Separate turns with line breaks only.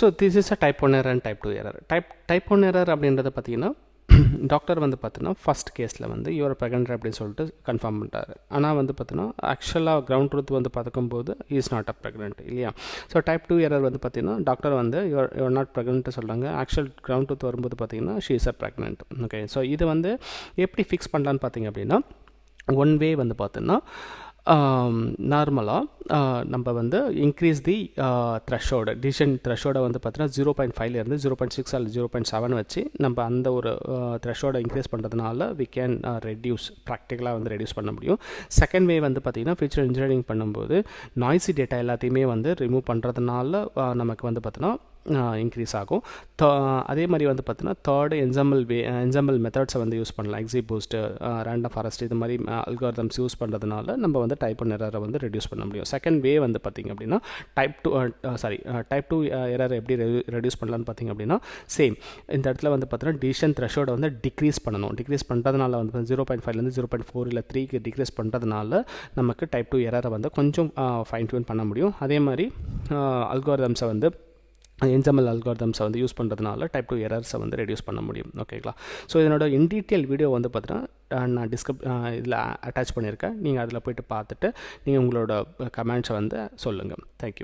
So this is a type 1 error and type 2 error. Type 1 error அப்படின்றத பார்த்தீங்கன்னா doctor வந்து பார்த்தீங்கன்னா ஃபஸ்ட் கேஸில் வந்து யுவர் ப்ரெக்னென்ட் அப்படின்னு சொல்லிட்டு கன்ஃபார்ம் பண்ணிட்டாரு. ஆனால் வந்து பார்த்தீங்கன்னா ஆக்சுவலாக கிரவுண்ட் ட்ரூத் வந்து பார்க்கும்போது இஸ் நாட் அ ப்ரெக்னென்ட் இல்லையா. ஸோ டைப் 2 எரர் வந்து பார்த்தீங்கன்னா டாக்டர் வந்து யுவர் நாட் ப்ரெக்னென்ட் சொல்கிறாங்க. ஆக்சுவல் கிரவுண்ட் ட்ரூத் வரும்போது பார்த்தீங்கன்னா she is a pregnant. Okay, so இது வந்து எப்படி ஃபிக்ஸ் பண்ணலான்னு பார்த்தீங்க அப்படின்னா ஒன் வே வந்து பார்த்தீங்கன்னா நார்மலாக நம்ம வந்து இன்க்ரீஸ் தி த்ரெஷோட டிசிஷன் த்ரெஷோட வந்து பார்த்தீங்கன்னா 0.5லேருந்து 0.6 அல்லது 0.7 வச்சு நம்ம அந்த ஒரு த்ரெஷோட இன்க்ரீஸ் பண்ணுறதுனால வி கேன் ரெடியூஸ் ப்ராக்டிக்கலாக வந்து ரெடியூஸ் பண்ண முடியும். செகண்ட் வே வந்து பார்த்திங்கன்னா ஃபியூச்சர் இன்ஜினியரிங் பண்ணும்போது நாய்ஸி டேட்டா எல்லாத்தையுமே வந்து ரிமூவ் பண்ணுறதுனால நமக்கு வந்து பார்த்தீங்கன்னா இன்க்ரீஸ் ஆகும். அதே மாதிரி வந்து பார்த்தீங்கன்னா தேர்டு என்சம்பிள் மெத்தட்ஸை வந்து யூஸ் பண்ணலாம். எக்ஸி பூஸ்ட், ரேண்டம் ஃபாரஸ்ட் இது மாதிரி அல்காரிதம்ஸ் யூஸ் பண்ணுறதுனால நம்ம வந்து டைப் 1 எரரை வந்து ரெடியூஸ் பண்ண முடியும். செகண்ட் வே வந்து பார்த்திங்க அப்படின்னா டைப் 2 எரர் எப்படி ரெடியூஸ் பண்ணலான்னு பார்த்திங்க அப்படின்னா சேம் இந்த இடத்துல வந்து பார்த்தீங்கன்னா டிசிஷன் த்ரெஷோட வந்து டிக்ரீஸ் பண்ணணும். டிக்ரீஸ் பண்ணுறதுனால வந்து 0.5லேருந்து 0.4 இல்லை 3க்கு டிக்ரீஸ் பண்ணுறதுனால நமக்கு டைப் 2 எரரை வந்து கொஞ்சம் ஃபைன் டியூன் பண்ண முடியும். அதே மாதிரி அல்காரிதம்ஸை வந்து என்சம்பிள் அல்காரிதம்ஸை வந்து யூஸ் பண்ணுறதுனால டைப் 2 எரர்ஸை வந்து ரெடியூஸ் பண்ண முடியும். ஓகேங்களா. ஸோ இதனோட இன் டீட்டெயில் வீடியோ வந்து பார்த்தீங்கன்னா நான் இதில் அட்டாச் பண்ணியிருக்கேன். நீங்கள் அதில் போய்ட்டு பார்த்துட்டு நீங்கள் உங்களோட கமெண்ட்ஸை வந்து சொல்லுங்கள். தேங்க்யூ.